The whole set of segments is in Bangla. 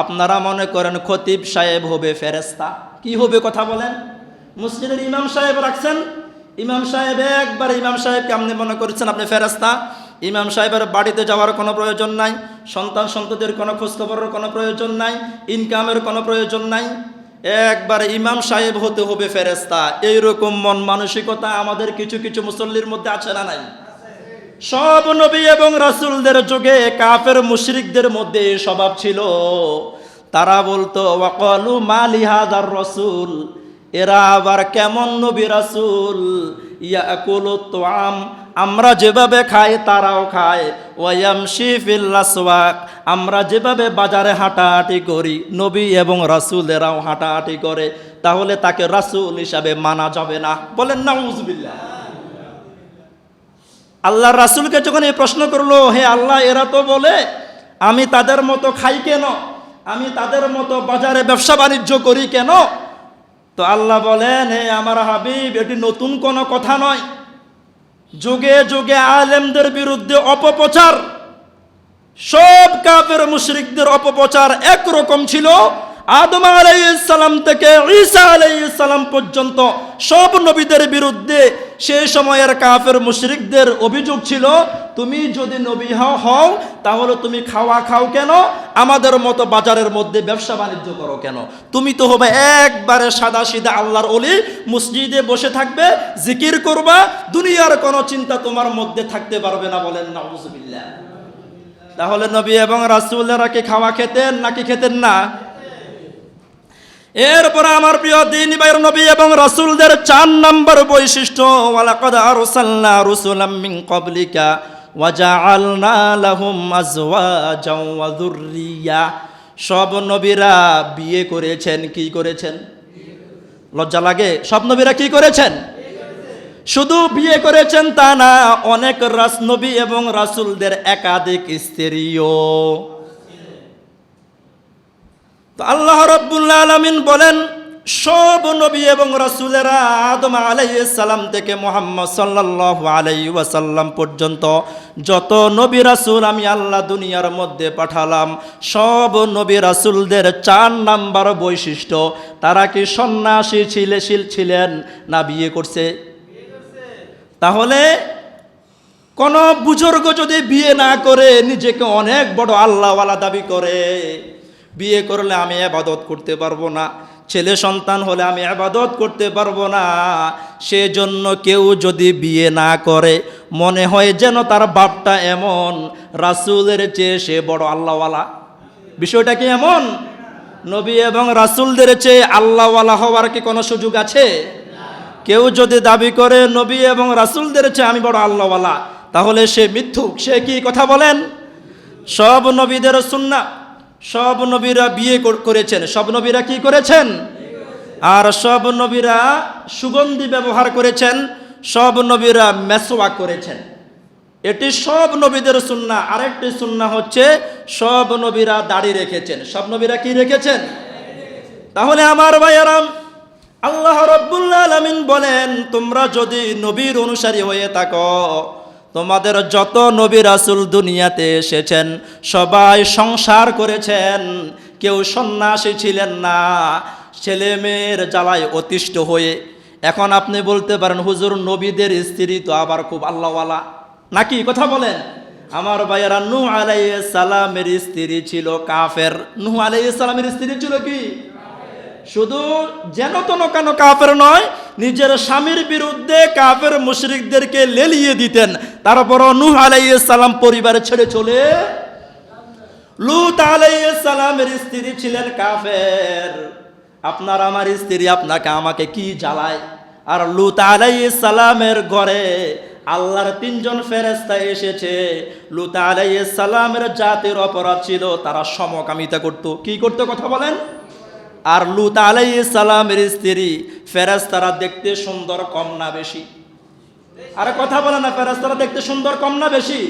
আপনারা মনে করেন খতিব সাহেব হবে ফেরেশতা, কি হবে কথা বলেন? মসজিদের ইমাম সাহেব রাখছেন, ইমাম সাহেব একবার ইমাম সাহেবকে আপনি মনে করছেন আপনি ফেরেশতা। ইমাম সাহেবের বাড়িতে যাওয়ার কোনো প্রয়োজন নাই, সন্তান সন্ততির কোনো খোঁজখবরের কোনো প্রয়োজন নাই, ইনকামের কোনো প্রয়োজন নাই, একবার ইমাম সাহেব হতে হবে ফেরেশতা। এইরকম মন মানসিকতা আমাদের কিছু কিছু মুসল্লির মধ্যে আছে না নাই? সব নবী এবং রাসূলদের যুগে কাফের মুশরিকদের মধ্যে এই স্বভাব ছিল। তারা বলতো ওয়াকালু মা লিহাদার রাসূল, এরা আবার কেমন নবী রাসূল, ইয়াকুলু তুআম, আমরা যেভাবে খাই তারাও খায়, ওয়ায়ামশি ফিল আসওয়াক, আমরা যেভাবে বাজারে হাঁটাহাঁটি করি নবী এবং রাসূলেরাও হাঁটাহাঁটি করে, তাহলে তাকে রাসূল হিসাবে মানা যাবে না। বলেন নাউযুবিল্লাহ। আল্লাহর রাসূলকে যখন এই প্রশ্ন করলো, হে আল্লাহ, এরা তো বলে আমি তাদের মতো খাই কেন, আমি তাদের মতো বাজারে ব্যবসা বাণিজ্য করি কেন? তো আল্লাহ বলেন, হে আমার হাবিব, এটি নতুন কোনো কথা নয়। যুগে যুগে আলেমদের বিরুদ্ধে অপপ্রচার, সব কাফের মুশরিকদের অপপ্রচার একরকম ছিল। আদম আলাইহিস সালাম থেকে ঈসা আলাইহিস সালাম পর্যন্ত সব নবীদের বিরুদ্ধে সেই সময়ের কাফের মুশরিকদের অভিযোগ ছিল, তুমি যদি নবী হও তাহলে তুমি খাও কেন, আমাদের মতো বাজারের মধ্যে ব্যবসা বাণিজ্য করো কেন? তুমি তো হবে একবারে সাদা সিধা আল্লাহর ওলি, মসজিদে বসে থাকবে, জিকির করবা, দুনিয়ার কোনো চিন্তা তোমার মধ্যে থাকতে পারবে না। বলেন নাউযুবিল্লাহ। তাহলে নবী এবং রাসূলরা কি খাওয়া খেতেন নাকি খেতেন না? এরপরে আমার প্রিয় দ্বীনি ভাইয়ের, নবী এবং রাসূলদের 4 নম্বর বৈশিষ্ট্য, ওয়ালাকাদ আরসালনা রাসূলাম মিন ক্বাবলিকা ওয়া জাআলনা লাহুম আজওয়াজাও ওয়া যুররিয়া। সব নবীরা বিয়ে করেছেন। কি করেছেন? লজ্জা লাগে? সব নবীরা কি করেছেন? শুধু বিয়ে করেছেন তা না, অনেক নবী এবং রাসূলদের একাধিক স্ত্রীও। তো আল্লাহ রাব্বুল আলামিন বলেন, সব নবী এবং রাসূলেরা আদম আলাইহিস সালাম থেকে মুহাম্মদ সাল্লাল্লাহু আলাইহি ওয়াসাল্লাম পর্যন্ত যত নবী রাসূল আমি আল্লাহ দুনিয়ার মধ্যে পাঠালাম, সব নবী রাসূলদের 4 নাম্বার বৈশিষ্ট্য, তারা কি সন্ন্যাসী ছিলেন না বিয়ে করছে? তাহলে কোন বুজুর্গ যদি বিয়ে না করে নিজেকে অনেক বড় আল্লাহওয়ালা দাবি করে, বিয়ে করলে আমি ইবাদত করতে পারবো না, ছেলে সন্তান হলে আমি ইবাদত করতে পারবো না, সেজন্য কেউ যদি বিয়ে না করে মনে হয় যেন তার বাপটা এমন রাসূলের চেয়ে সে বড় আল্লাহওয়ালা। বিষয়টা কি এমন? নবী এবং রাসূলদের চেয়ে আল্লাহওয়ালা হওয়ার কি কোনো সুযোগ আছে? কেউ যদি দাবি করে নবী এবং রাসূলদের চেয়ে আমি বড় আল্লাহওয়ালা, তাহলে সে মিথ্যুক। সে কি কথা বলেন? সব নবীদের সুন্নাহ, সব নবীরা বিয়ে করেছেন। সব নবীরা কি করেছেন? আর সব নবীরা সুগন্ধি ব্যবহার করেছেন, সব নবীরা মেসওয়াক করেছেন। এটি সব নবীদের সুন্নাহ। আরেকটি সুন্নাহ হচ্ছে সব নবীরা দাড়ি রেখেছেন। সব নবীরা কি রেখেছেন? তাহলে আমার ভাইয়েরা, আল্লাহ রাব্বুল আলামিন বলেন, তোমরা যদি নবীর অনুসারী হয়ে থাকো, তোমাদের যত নবী রাসূল দুনিয়াতে এসেছেন সবাই সংসার করেছেন, কেউ সন্ন্যাসী ছিলেন না, ছেলে মেয়ের জ্বালায় অতিষ্ঠ হয়ে। এখন আপনি বলতে পারেন, হুজুর নবীদের স্ত্রী তো আবার খুব আল্লাহওয়ালা নাকি? কথা বলেন আমার ভাইয়েরা, নূহ আলাইহিস সালামের স্ত্রী ছিল কাফের। নূহ আলাইহিস সালামের স্ত্রী ছিল কি? শুধু যেন তেন কেন কাফের নয়, নিজের স্বামীর বিরুদ্ধে কাফের মুশরিকদেরকে লেলিয়ে দিতেন। তারপর নূহ আলাইহিস সালাম পরিবার ছেড়ে চলে। লূত আলাইহিস সালামের স্ত্রী ছিলেন কাফের। আপনার আমার স্ত্রী আপনাকে আমাকে কি জ্বালায়? আর লূত আলাইহিস সালামের ঘরে আল্লাহর 3 জন ফেরেশতা এসেছে। লূত আলাইহিস সালামের জাতির অপরাধ ছিল, তারা সমকামিতা করত। কি করতে? কথা বলেন। আর লূত আলাইহিস সালামের স্ত্রী ফেরেশতারা দেখতে সুন্দর কম না বেশি? আরে কথা বলে না, ফেরেশতারা দেখতে সুন্দর কম না বেশি?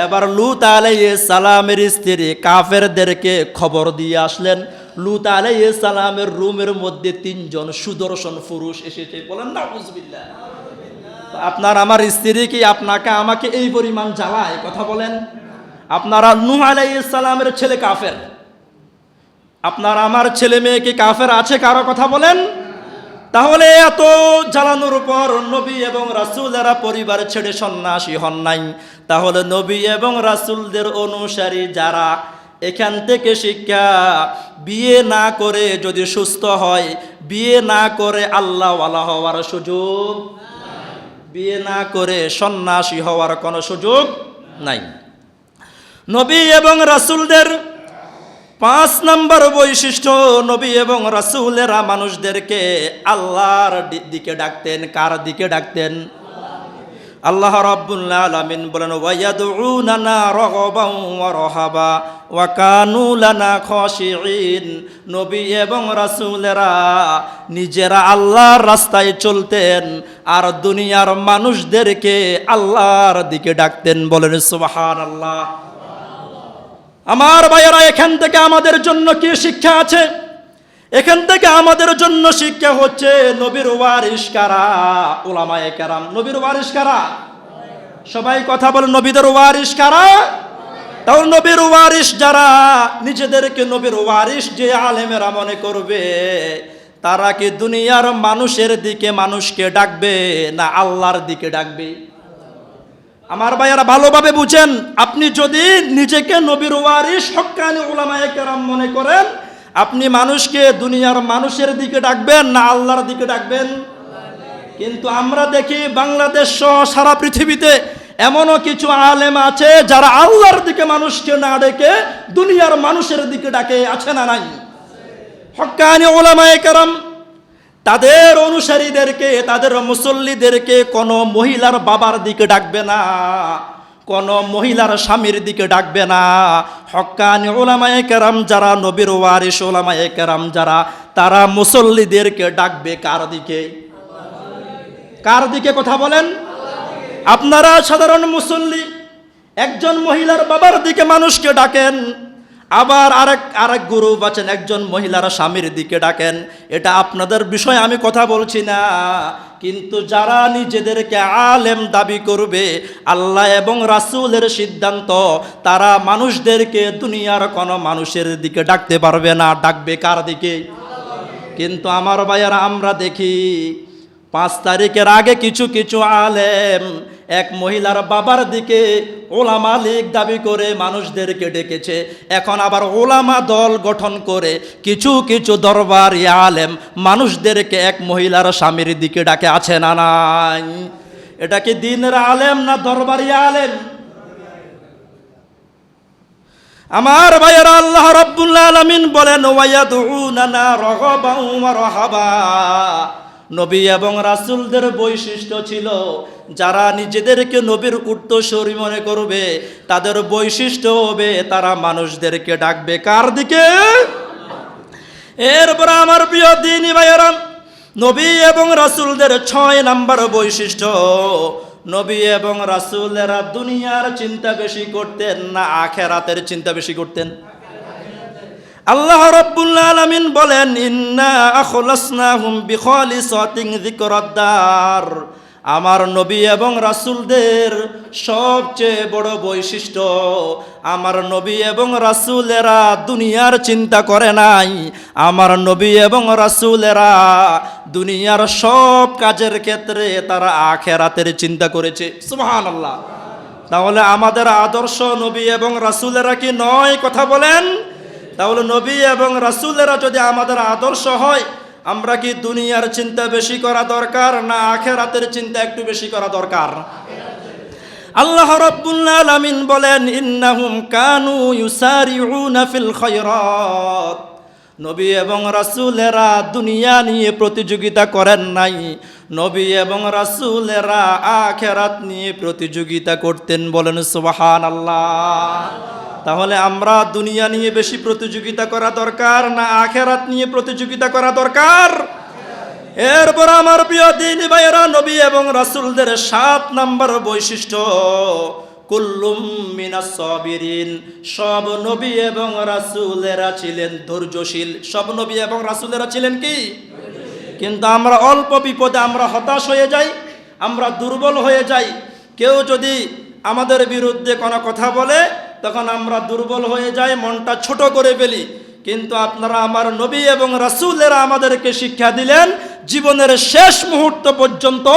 এবার লূত আলাইহিস সালামের স্ত্রী কাফেরদেরকে খবর দিয়ে আসলেন, লূত আলাইহিস সালামের রুমের মধ্যে 3 জন সুদর্শন পুরুষ এসেছে। বলেন নাউযুবিল্লাহ। আপনার আমার স্ত্রী কি আপনাকে আমাকে এই পরিমাণ জ্বালায়? কথা বলেন। আপনারা নূহ আলাইহিস সালামের ছেলে কাফের, আপনার আমার ছেলে মেয়ে কি কাফের আছে কারো কথা বলেন? তাহলে এত জ্বালানোর পর নবী এবং রাসূলেরা পরিবার ছেড়ে সন্ন্যাসী হন নাই। তাহলে নবী এবং রাসূলদের অনুসারী যারা, এখান থেকে শিক্ষা, বিয়ে না করে যদি সুস্থ হয়, বিয়ে না করে আল্লাহওয়ালা হওয়ার সুযোগ, বিয়ে না করে সন্ন্যাসী হওয়ার কোনো সুযোগ নাই। নবী এবং রাসূলদের 5 নম্বর বৈশিষ্ট্য, নবী এবং রাসূলেরা মানুষদেরকে আল্লাহর দিকে ডাকতেন। কার দিকে ডাকতেন? আল্লাহ রাব্বুল আলামিন বলেন, ওয়ায়াদউনানা রাগাবান ওয়া রাহাবা ওয়া কানু লানা খাশিঈন। নবী এবং রাসূলেরা নিজেরা আল্লাহর রাস্তায় চলতেন আর দুনিয়ার মানুষদেরকে আল্লাহর দিকে ডাকতেন। বলেন সুবহানাল্লাহ। আমার ভাইয়েরা, এখান থেকে আমাদের জন্য কি শিক্ষা আছে? এখান থেকে আমাদের জন্য শিক্ষা হচ্ছে নবীর ওয়ারিস কারা? উলামায়ে কেরাম। নবীর ওয়ারিস কারা? সবাই কথা বলে, নবীদের ওয়ারিস কারা? তাহলে নবীর ওয়ারিস যারা, নিজেদেরকে নবীর ওয়ারিস যে আলেমেরা মনে করবে, তারা কি দুনিয়ার মানুষের দিকে মানুষকে ডাকবে না আল্লাহর দিকে ডাকবে? আমার ভাইয়েরা ভালোভাবে বুঝেন, আপনি যদি নিজেকে নবীর ওয়ারিস হক্কানি উলামায়ে কেরাম মনে করেন, আপনি মানুষকে দুনিয়ার মানুষের দিকে ডাকবেন না আল্লাহর দিকে ডাকবেন? কিন্তু আমরা দেখি বাংলাদেশ সহ সারা পৃথিবীতে এমনও কিছু আলেম আছে যারা আল্লাহর দিকে মানুষকে না ডেকে দুনিয়ার মানুষের দিকে ডাকে। আছে না নাই? হক্কানি উলামায়ে কেরাম তাদের অনুসারীদেরকে, তাদের মুসল্লিদেরকে কোনো মহিলার বাবার দিকে ডাকবে না, কোনো মহিলার স্বামীর দিকে ডাকবে না। হক্কানি উলামায়ে কেরাম যারা, নবীর ওয়ারিস উলামায়ে কেরাম যারা, তারা মুসল্লিদেরকে ডাকবে কার দিকে? কার দিকে কথা বলেন? আপনারা সাধারণ মুসল্লি একজন মহিলার বাবার দিকে মানুষকে ডাকেন, আবার আরেক গ্রুপ আছেন একজন মহিলার স্বামীর দিকে ডাকেন। এটা আপনাদের বিষয় আমি কথা বলছি না, কিন্তু যারা নিজেদেরকে আলেম দাবি করবে, আল্লাহ এবং রাসূলের সিদ্ধান্ত, তারা মানুষদেরকে দুনিয়ার কোনো মানুষের দিকে ডাকতে পারবে না, ডাকবে কার দিকে? কিন্তু আমার ভাইয়ারা, আমরা দেখি 5 তারিখের আগে কিছু কিছু আলেম এক মহিলার বাবার দিকে ওলামা লীগ দাবি করে মানুষদেরকে ডেকেছে। এখন আবার ওলামা দল গঠন করে কিছু কিছু দরবারি আলেম মানুষদেরকে এক মহিলার স্বামীর দিকে ডাকে। আছে না নাই? এটা কি দ্বীনের আলেম না দরবারি আলেম? আমার ভাইয়েরা, আল্লাহ রাব্বুল আলামিন বলেন, ওয়ায়াদউনানা রাগাবান ওয়া রাহাবা। নবী এবং রাসূলদের বৈশিষ্ট্য ছিল, যারা নিজেদেরকে নবীর উত্তরসূরি মনে করবে, তাদের বৈশিষ্ট্য হবে তারা মানুষদেরকে ডাকবে কার দিকে? এরপর আমার প্রিয় দ্বীনি ভাইয়েরা, নবী এবং রাসূলদের 6 নম্বর বৈশিষ্ট্য, নবী এবং রাসূলেরা দুনিয়ার চিন্তা বেশি করতেন না আখিরাতের চিন্তা বেশি করতেন? আল্লাহ রাব্বুল আলামিন বলেন, ইন্না আখলাসনাহুম বিখালিসাতিন যিকরাদ্দার। আমার নবী এবং রাসূলদের সবচেয়ে বড় বৈশিষ্ট্য, আমার নবী এবং রাসূলেরা দুনিয়ার চিন্তা করে নাই। আমার নবী এবং রাসূলেরা দুনিয়ার সব কাজের ক্ষেত্রে তারা আখিরাতের চিন্তা করেছে। সুবহানাল্লাহ। তাহলে আমাদের আদর্শ নবী এবং রাসূলেরা কি নয়? কথা বলেন। তাহলে নবী এবং রাসূলেরা যদি আমাদের আদর্শ হয়, আমরা কি দুনিয়ার চিন্তা বেশি করা দরকার না আখিরাতের চিন্তা একটু বেশি করা দরকার? আল্লাহ রাব্বুল আলামিন বলেন, ইন্নাহুম কানু ইউসারিউনা ফিল খায়রাত। নবী এবং রাসূলেরা দুনিয়া নিয়ে প্রতিযোগিতা করেন নাই, নবী এবং রাসূলেরা আখিরাত নিয়ে প্রতিযোগিতা করতেন। বলেন সুবহানাল্লাহ। তাহলে আমরা দুনিয়া নিয়ে বেশি প্রতিযোগিতা করা দরকার না আখিরাত নিয়ে প্রতিযোগিতা করা দরকার? এরপর আমার প্রিয় দ্বীনি ভাইয়েরা, নবী এবং রাসূলদের 7 নম্বর বৈশিষ্ট্য, কুল্লুম মিনাস সাবিরিন। সব নবী এবং রাসূলেরা ছিলেন ধৈর্যশীল। সব নবী এবং রাসূলেরা ছিলেন কি? কিন্তু আমরা অল্প বিপদে আমরা হতাশ হয়ে যাই, আমরা দুর্বল হয়ে যাই। কেউ যদি আমাদের বিরুদ্ধে কোনো কথা বলে, তখন আমরা দুর্বল হয়ে যাই, মনটা ছোট করে ফেলি। কিন্তু আপনারা আমার নবী এবং রাসূলেরা আমাদেরকে শিক্ষা দিলেন জীবনের শেষ মুহূর্ত পর্যন্ত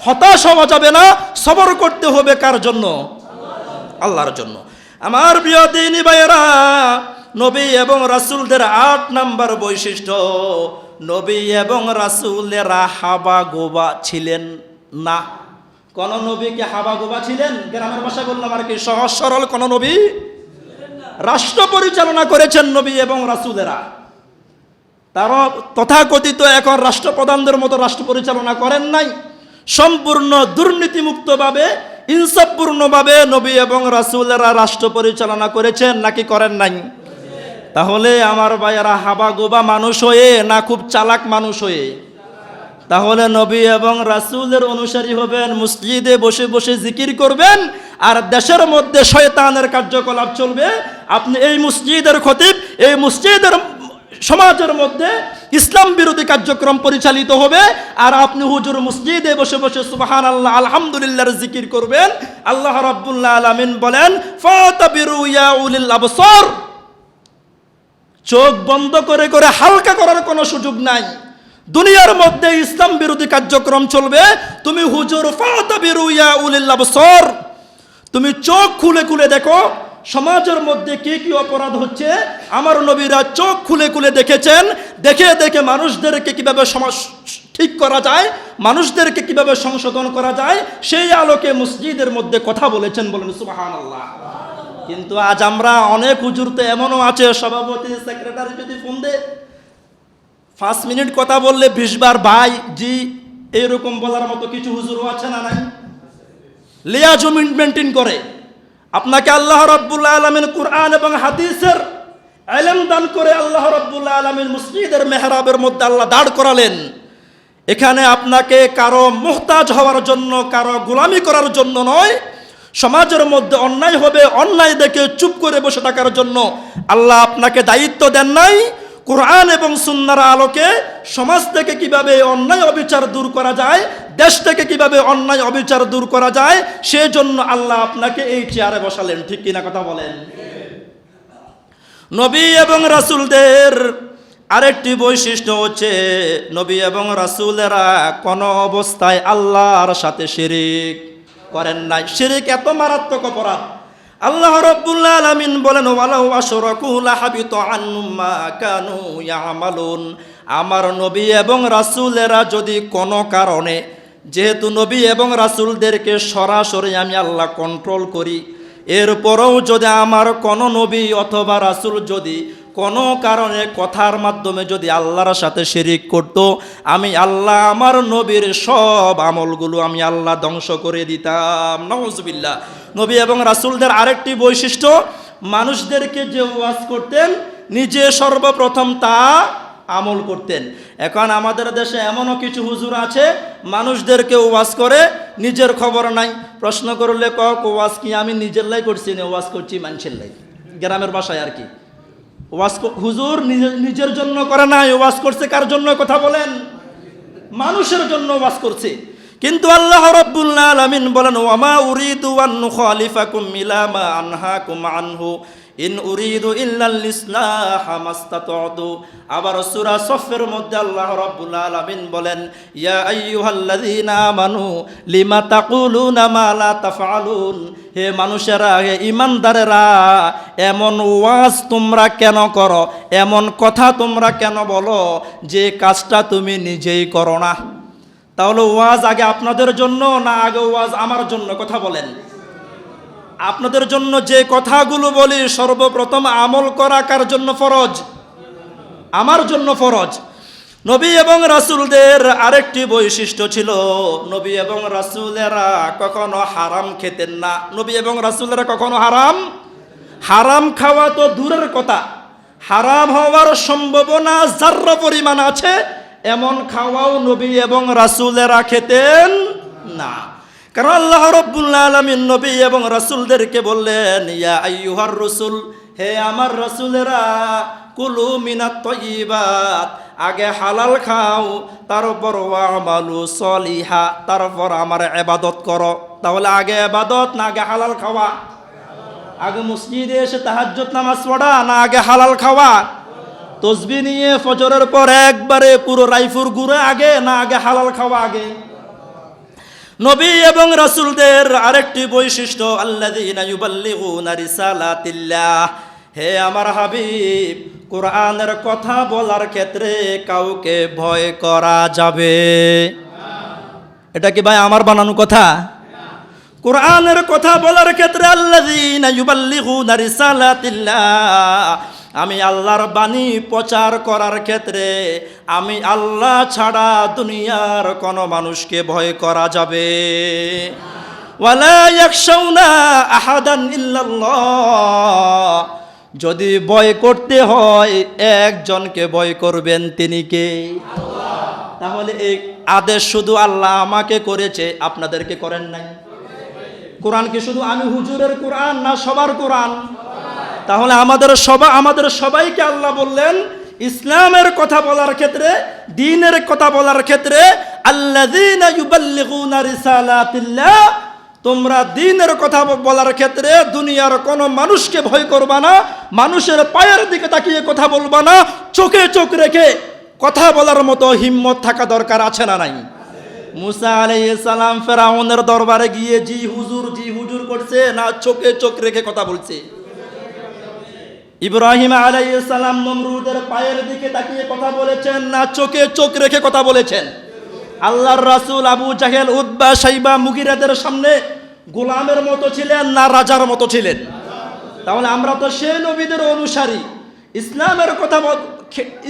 হতাশ হওয়া যাবে না, সবর করতে হবে কার জন্য? আল্লাহর জন্য। আমার প্রিয় দ্বীনী ভাইয়েরা, নবী এবং রাসূলদের ৮ নাম্বার বৈশিষ্ট্য, নবী এবং রাসূলেরা হাবা গোবা ছিলেন না। কোন নবীকে হাবা গোবা ছিলেন? গ্রামের ভাষায় বললাম আর কি, সহজ সরল কোন নবী? রাষ্ট্র পরিচালনা করেছেন নবী এবং রাসূলেরা। তারা তথাকথিত এখন রাষ্ট্রপ্রধানদের মতো রাষ্ট্র পরিচালনা করেন নাই। সম্পূর্ণ দুর্নীতিমুক্তভাবে, ইনসাফপূর্ণভাবে নবী এবং রাসূলেরা রাষ্ট্র পরিচালনা করেছেন, নাকি করেন নাই? তাহলে আমার ভাইয়েরা, হাবা গোবা মানুষ হয়ে না খুব চালাক মানুষ হয়ে? তাহলে নবী এবং রাসূলের অনুসারী হবেন, মসজিদে বসে বসে জিকির করবেন, আর দেশের মধ্যে শয়তানের কার্যকলাপ চলবে। আপনি এই মসজিদের খতিব, এই মসজিদের সমাজের মধ্যে ইসলাম বিরোধী কার্যক্রম পরিচালিত হবে, আর আপনি হুজুর মসজিদে বসে বসে সুবহানাল্লাহ আলহামদুলিল্লাহর জিকির করবেন। আল্লাহ রাব্বুল আলামিন বলেন, ফাতাবিরু ইয়া উলিল আবসার, চোখ বন্ধ করে করে হালকা করার কোনো সুযোগ নাই। দুনিয়ার মধ্যে ইসলাম বিরোধী কার্যক্রম চলবে, তুমি হুজুর ফাতাবিরু ইয়া উলিল আবসার, তুমি চোখ খুলে খুলে দেখো সমাজের মধ্যে কি কি অপরাধ হচ্ছে। আমার নবীরা চোখ খুলে খুলে দেখেছেন, দেখে দেখে মানুষদেরকে কিভাবে সমাজ ঠিক করা যায়, মানুষদেরকে কিভাবে সংশোধন করা যায়, সেই আলোকে মসজিদের মধ্যে কথা বলেছেন। বলেন সুবহানাল্লাহ। কিন্তু আজ আমরা অনেক হুজুর তো এমনও আছে, সভাপতি সেক্রেটারি যদি ফোন দেয় 5 মিনিট কথা বললে 20 বার ভাই জি এরকম বলার মতো কিছু হুজুরও আছে না নাই? লিয়াজু মেইনটেইন করে। আপনাকে আল্লাহ রাব্বুল আলামিন কুরআন এবং হাদিসের ইলম দান করে আল্লাহ রাব্বুল আলামিন মসজিদের মেহরাবের মধ্যে আল্লাহ দাঁড় করালেন। এখানে আপনাকে কারো মুহতাজ হওয়ার জন্য, কারো গোলামি করার জন্য নয়, সমাজের মধ্যে অন্যায় হবে, অন্যায় দেখে চুপ করে বসে থাকার জন্য আল্লাহ আপনাকে দায়িত্ব দেন নাই। কুরআন এবং সুন্নাহর আলোকে সমাজ থেকে কিভাবে অন্যায় অবিচার দূর করা যায়, দেশ থেকে কিভাবে অন্যায় অবিচার দূর করা যায়, সেজন্য আল্লাহ আপনাকে এই চেয়ারে বসালেন। ঠিক কিনা কথা বলেন? নবী এবং রাসূলদের আরেকটি বৈশিষ্ট্য হচ্ছে, নবী এবং রাসূলেরা কোনো অবস্থায় আল্লাহর সাথে শিরিক করেন নাই। শিরিক এত মারাত্মক অপরাধ। আল্লাহ রাব্বুল আলামিন বলেন, ওয়ালাউ আশরাকু লাহাবিতা আনহুম মা কানু ইয়ামালুন। আমার নবী এবং রাসূলেরা যদি কোনো কারণে, যেহেতু নবী এবং রাসূলদেরকে সরাসরি আমি আল্লাহ কন্ট্রোল করি, এরপরেও যদি আমার কোনো নবী অথবা রাসূল যদি কোনো কারণে কথার মাধ্যমে যদি আল্লাহর সাথে শিরিক করত, আমি আল্লাহ আমার নবীর সব আমলগুলো আমি আল্লাহ ধ্বংস করে দিতাম। নাউজুবিল্লাহ। নবী এবং রাসূলদের আরেকটি বৈশিষ্ট্য, মানুষদেরকে যে ওয়াজ করতেন নিজে সর্বপ্রথম তা আমল করতেন। এখন আমাদের দেশে এমনও কিছু হুজুর আছে, মানুষদেরকে ওয়াজ করে, নিজের খবর নাই। প্রশ্ন করলে ওয়াজ কি আমি নিজের লাই করছি না ওয়াজ করছি মানুষের লাই? গ্রামের ভাষায় আর কি। ওয়াজ হুজুর নিজের জন্য করে নাই, ওয়াজ করছে কার জন্য? কথা বলেন। মানুষের জন্য ওয়াজ করছে। কিন্তু আল্লাহ রাব্বুল আলামিন বলেন, ওয়ামা উরিদু আন নুখালিফাকুম ইলা মা আনহাকুম আনহু ইন উরিদু ইল্লাল ইসলাহা মাস্তাতু। আবার সূরা সফের মধ্যে আল্লাহ রাব্বুল আলামিন বলেন, ইয়া আইয়ুহাল্লাযীনা আমানু লিমা তাকুলুনা মা লা তাফআলুন। হে মানুষেরা, হে ঈমানদারেরা, এমন ওয়াজ তোমরা কেন করো, এমন কথা তোমরা কেন বলো যে কাজটা তুমি নিজেই করো না? তাহলে ওয়াজ আগে আপনাদের জন্য না আগে ওয়াজ আমার জন্য? কথা বলেন। আপনাদের জন্য যে কথাগুলো বলি সর্বপ্রথম আমল করা কার জন্য ফরজ? আমার জন্য ফরজ। নবী এবং রাসূলদের আরেকটি বৈশিষ্ট্য ছিল, নবী এবং রাসূলেরা কখনো হারাম খেতেন না। নবী এবং রাসূলেরা কখনো হারাম খাওয়া তো দূরের কথা, হারাম হওয়ার সম্ভাবনা যার্রা পরিমাণ আছে এমন খাওয়াও নবী এবং রাসূলেরা খেতেন না। কারণ আল্লাহ রাব্বুল আলামিন নবী এবং রাসূলদেরকে বললেন, ইয়া আইয়ুহার রাসূল, হে আমার রাসূলেরা, কুলু মিনাত তাইয়্যিবাত, আগে হালাল খাও, তারপর ওয়ামালু সলিহা, তারপর আমার ইবাদত করো। তাহলে আগে ইবাদত না আগে হালাল খাওয়া? আগে মসজিদে এসে তাহাজ্জুদ নামাজ পড়া না আগে হালাল খাওয়া? তসবিহ নিয়ে ফজরের পর একবারে পুরো রাইফুর ঘুরে আগে না আগে হালাল খাওয়া আগে? নবী এবং রাসূলদের আরেকটি বৈশিষ্ট্য, আল্লাযীনা ইউবাল্লিগুনা রিসালাতিল্লাহ। হে আমার হাবিব, কোরআনের কথা বলার ক্ষেত্রে কাউকে ভয় করা যাবে? এটা কি ভাই আমার বানানো কথা? কোরআনের কথা বলার ক্ষেত্রে আল্লাযীনা ইউবাল্লিগুনা রিসালাতিল্লাহ, আমি আল্লাহর বাণী প্রচার করার ক্ষেত্রে আমি আল্লাহ ছাড়া দুনিয়ার কোনো মানুষকে ভয় করা যাবে? ওয়ালা ইয়াখশাউনা আহাদান ইল্লাল্লাহ, যদি ভয় করতে হয় একজনকে ভয় করবেন, তিনি কে? আল্লাহ। তাহলে এই আদেশ শুধু আল্লাহ আমাকে করেছে, আপনাদেরকে করেন নাই? কোরআন কি শুধু আমি হুজুরের কোরআন না সবার কোরআন? তাহলে আমাদের সবাইকে আল্লাহ বললেন ইসলামের কথা বলার ক্ষেত্রে, দ্বীনের কথা বলার ক্ষেত্রে, আল্লাযীনা ইউবাল্লিগুনা রিসালাতিল্লাহ, তোমরা দ্বীনের কথা বলার ক্ষেত্রে দুনিয়ার কোনো মানুষকে ভয় করবা না, মানুষের পায়ের দিকে তাকিয়ে কথা বলবা না, চোখে চোখ রেখে কথা বলার মতো হিম্মত থাকা দরকার আছে না নাই? মুসা আলাইহিস সালাম ফেরাউনের দরবারে গিয়ে জি হুজুর করছে না চোখে চোখ রেখে কথা বলছে? ইব্রাহিম আলাইহিস সালাম নমরুদের পায়ের দিকে তাকিয়ে কথা বলেছেন না চোখে চোখ রেখে কথা বলেছেন? আল্লাহর রাসূল আবু জাহেল, উতবা, শাইবা, মুগিরাদের সামনে গোলামের মতো ছিলেন না রাজার মতো ছিলেন? তাহলে আমরা তো সেই নবীদের অনুসারী।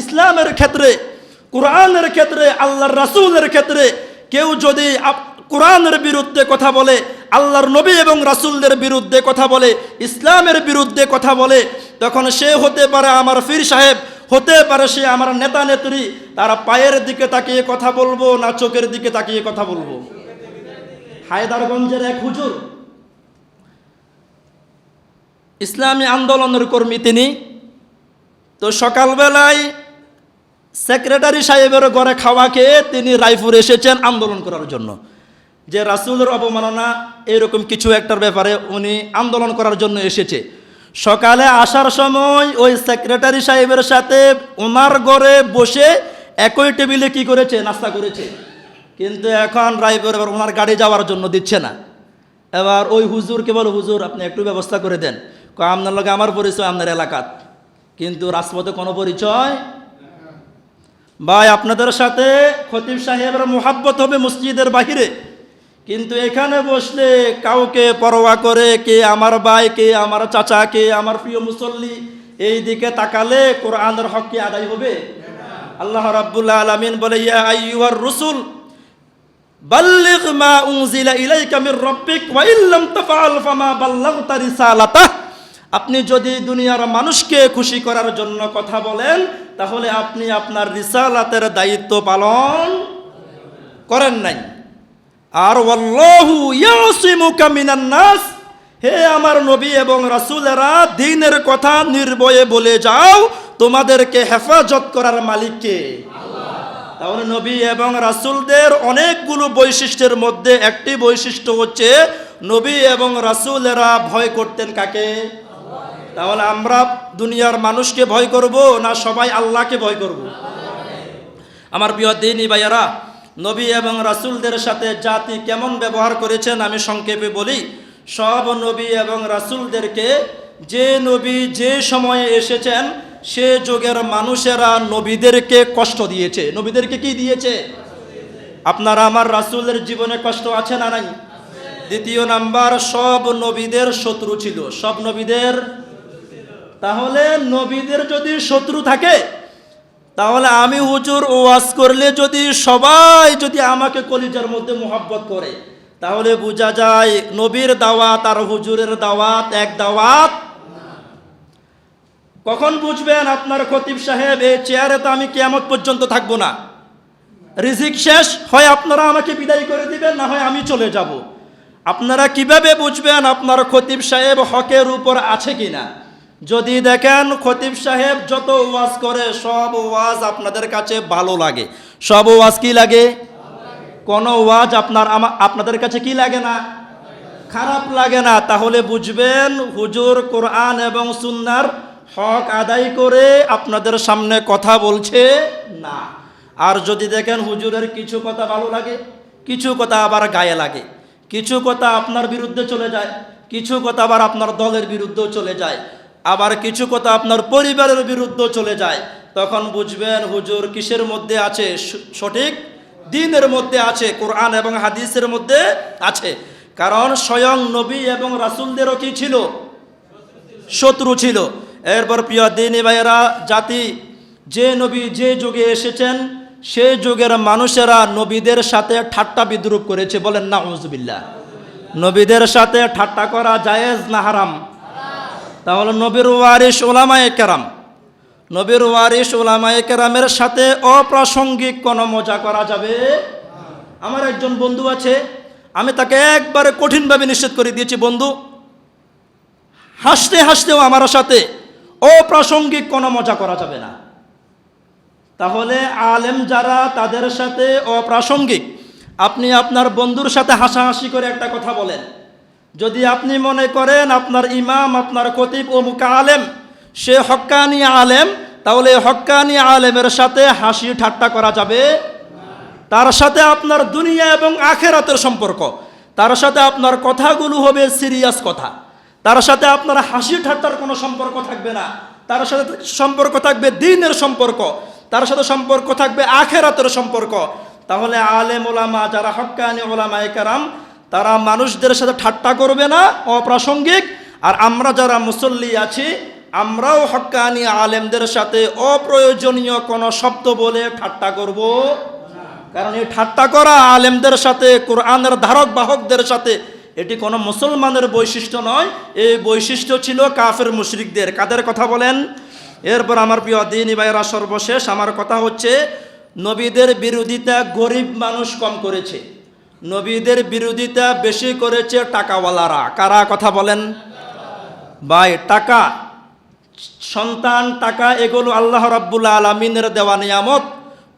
ইসলামের ক্ষেত্রে, কোরআনের ক্ষেত্রে, আল্লাহর রাসূলের ক্ষেত্রে কেউ যদি কোরআনের বিরুদ্ধে কথা বলে, আল্লাহর নবী এবং রাসূলদের বিরুদ্ধে কথা বলে, ইসলামের বিরুদ্ধে কথা বলে, তখন সে হতে পারে আমার পীর সাহেব, হতে পারে সে আমার নেতা নেত্রী, তারা পায়ের দিকে তাকিয়ে কথা বলবো না চোখের দিকে তাকিয়ে কথা বলবো? হায়দারগঞ্জের এক হুজুর, ইসলামী আন্দোলনের কর্মী তিনি, তো সকালবেলায় সেক্রেটারি সাহেবের ঘরে খাওয়া খেয়ে তিনি রায়পুর এসেছেন আন্দোলন করার জন্য, যে রাসূলের অবমাননা এরকম কিছু একটার ব্যাপারে উনি আন্দোলন করার জন্য এসেছে। সকালে আসার সময় ওই সেক্রেটারি সাহেবের সাথে ওনার ঘরে বসে একই টেবিলে কি করেছে? নাস্তা করেছে। কিন্তু এখন রায়পুর এবার ওনার গাড়ি যাওয়ার জন্য দিচ্ছে না। এবার ওই হুজুরকে বলো, হুজুর আপনি একটু ব্যবস্থা করে দেন। আপনার লগে আমার পরিচয় আপনার এলাকাত, কিন্তু রাজপথে কোনো পরিচয়। ভাই আপনাদের সাথে খতিব সাহেবের মোহাব্বত হবে মসজিদের বাহিরে, কিন্তু এখানে বসলে কাউকে পরোয়া করে কে আমার ভাই, কে আমার চাচা, কে আমার প্রিয় মুসল্লি, এই দিকে তাকালে কোরআনের হক কি আদায় হবে? আল্লাহ রাব্বুল আলামিন বলে, ইয়া আইয়ুহার রাসূল বাল্লিগ মা উনজিলা ইলাইকা মির রাব্বিক ওয়া ইল্লাম তাফআল ফামা বাল্লাগতা রিসালাতাহ। আপনি যদি দুনিয়ার মানুষকে খুশি করার জন্য কথা বলেন, তাহলে আপনি আপনার রিসালাতের দায়িত্ব পালন করেন নাই। আর ওয়াল্লাহু ইয়াসিমুকা মিনান নাস, হে আমার নবী এবং রাসূলেরা দ্বীনের কথা নির্ভয়ে বলে যাও, তোমাদেরকে হেফাজত করার মালিক কে? আল্লাহ। তাহলে নবী এবং রাসূলদের অনেকগুলো বৈশিষ্ট্যের মধ্যে একটি বৈশিষ্ট্য হচ্ছে নবী এবং রাসূলেরা ভয় করতেন কাকে? তাহলে আমরা দুনিয়ার মানুষকে ভয় করব না সবাই আল্লাহকে ভয় করব? আমার প্রিয় দ্বীনী ভাইয়েরা, নবী এবং রাসূলদের সাথে জাতি কেমন ব্যবহার করেছেন আমি সংক্ষেপে বলি। সব নবী এবং রাসূলদেরকে, যে নবী যে সময়ে এসেছেন সে যুগের মানুষেরা নবীদেরকে কষ্ট দিয়েছে। নবীদেরকে কি দিয়েছে? আপনারা আমার রাসূলের জীবনে কষ্ট আছে না নাই? দ্বিতীয় নাম্বার, সব নবীদের শত্রু ছিল। সব নবীদের, তাহলে নবীদের যদি শত্রু থাকে, তাহলে আমি হুজুর ওয়াজ করলে যদি সবাই যদি আমাকে কলিজার মধ্যে মোহাব্বত করে, তাহলে বোঝা যায় নবীর দাওয়াত আর হুজুরের দাওয়াত এক দাওয়াত। কখন বুঝবেন আপনার খতিব সাহেব এই চেয়ারে তো আমি কিয়ামত পর্যন্ত থাকবো না, রিজিক শেষ, হয় আপনারা আমাকে বিদায় করে দিবেন না হয় আমি চলে যাব। আপনারা কিভাবে বুঝবেন আপনার খতিব সাহেব হকের উপর আছে কিনা? যদি দেখেন খতিব সাহেব যত ওয়াজ করে সব ওয়াজ আপনাদের কাছে ভালো লাগে, সব ওয়াজ কি লাগে? কোনো ওয়াজ আপনাদের কাছে কি লাগে না? খারাপ লাগে না, তাহলে বুঝবেন হুজুর কোরআন এবং সুন্নাহর হক আদায় করে আপনাদের সামনে কথা বলছে না। আর যদি দেখেন হুজুরের কিছু কথা ভালো লাগে, কিছু কথা আবার গায়ে লাগে, কিছু কথা আপনার বিরুদ্ধে চলে যায়, কিছু কথা আবার আপনার দলের বিরুদ্ধেও চলে যায়, আবার কিছু কথা আপনার পরিবারের বিরুদ্ধেও চলে যায়, তখন বুঝবেন হুজুর কিসের মধ্যে আছে? সঠিক দ্বীনের মধ্যে আছে, কোরআন এবং হাদিসের মধ্যে আছে। কারণ স্বয়ং নবী এবং রাসূলদেরও কি ছিল? শত্রু ছিল। এরপর প্রিয় দ্বীনী ভাইয়েরা, জাতি যে নবী যে যুগে এসেছেন সেই যুগের মানুষেরা নবীদের সাথে ঠাট্টা বিদ্রুপ করেছে। বলেন নাউজুবিল্লাহ। নবীদের সাথে ঠাট্টা করা জায়েজ না হারাম? তাহলে নবীর ওয়ারিস উলামায়ে কেরাম, নবীর ওয়ারিস উলামায়ে কেরামের সাথে অপ্রাসঙ্গিক কোনো মজা করা যাবে? আমার একজন বন্ধু আছে, আমি তাকে একবারে কঠিনভাবে নিষেধ করে দিয়েছি, বন্ধু হাসতে হাসতেও আমার সাথে অপ্রাসঙ্গিক কোনো মজা করা যাবে না। তাহলে আলেম যারা তাদের সাথে অপ্রাসঙ্গিক, আপনি আপনার বন্ধুর সাথে হাসাহাসি করে একটা কথা বলেন, যদি আপনি মনে করেন আপনার ইমাম আপনার খতিব অমুক আলেম সে হক্কানি আলেম, তাহলে হক্কানি আলেমের সাথে হাসি ঠাট্টা করা যাবে? তার সাথে আপনার দুনিয়া এবং আখেরাতের সম্পর্ক, তার সাথে আপনার কথাগুলো হবে সিরিয়াস কথা, তার সাথে আপনার হাসি ঠাট্টার কোনো সম্পর্ক থাকবে না, তার সাথে সম্পর্ক থাকবে দ্বীনের সম্পর্ক, তার সাথে সম্পর্ক থাকবে আখেরাতের সম্পর্ক। তাহলে আলেম ওলামা যারা হক্কানি ওলামায়ে কেরাম তারা মানুষদের সাথে ঠাট্টা করবে না, অপ্রাসঙ্গিক। আর আমরা যারা মুসল্লি আছি আমরাও হক্কানি আলেমদের সাথে অপ্রয়োজনীয় কোনো শব্দ বলে ঠাট্টা করব। কারণ এই ঠাট্টা করা আলেমদের সাথে, কোরআনের ধারক বাহকদের সাথে, এটি কোনো মুসলমানের বৈশিষ্ট্য নয়। এই বৈশিষ্ট্য ছিল কাফের মুশরিকদের। কাদের কথা বলেন? এরপর আমার প্রিয় দ্বীনী ভাইয়েরা, সর্বশেষ আমার কথা হচ্ছে, নবীদের বিরোধিতা গরিব মানুষ কম করেছে, নবীদের বিরোধিতা বেশি করেছে টাকাওয়ালারা। কারা কথা বলেন? ভাই টাকা, সন্তান, টাকা এগুলো আল্লাহ রাব্বুল আলামিনের দেওয়া নিয়ামত,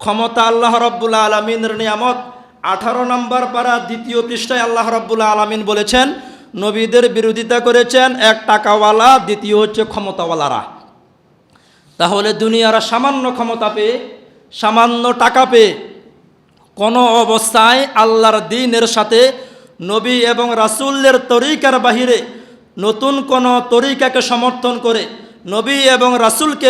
ক্ষমতা আল্লাহ রাব্বুল আলামিনের নিয়ামত। 18 নম্বর পারা 2য় পৃষ্ঠায় আল্লাহ রাব্বুল আলামিন বলেছেন নবীদের বিরোধিতা করেছেন এক টাকাওয়ালা, দ্বিতীয় হচ্ছে ক্ষমতাওয়ালারা। তাহলে দুনিয়ার সামান্য ক্ষমতা পেয়ে, সামান্য টাকা পেয়ে কোনো অবস্থায় আল্লাহর দ্বীনের সাথে নবী এবং রাসূলের তরিকার বাহিরে নতুন কোনো তরিকাকে সমর্থন করে নবী এবং রাসূলকে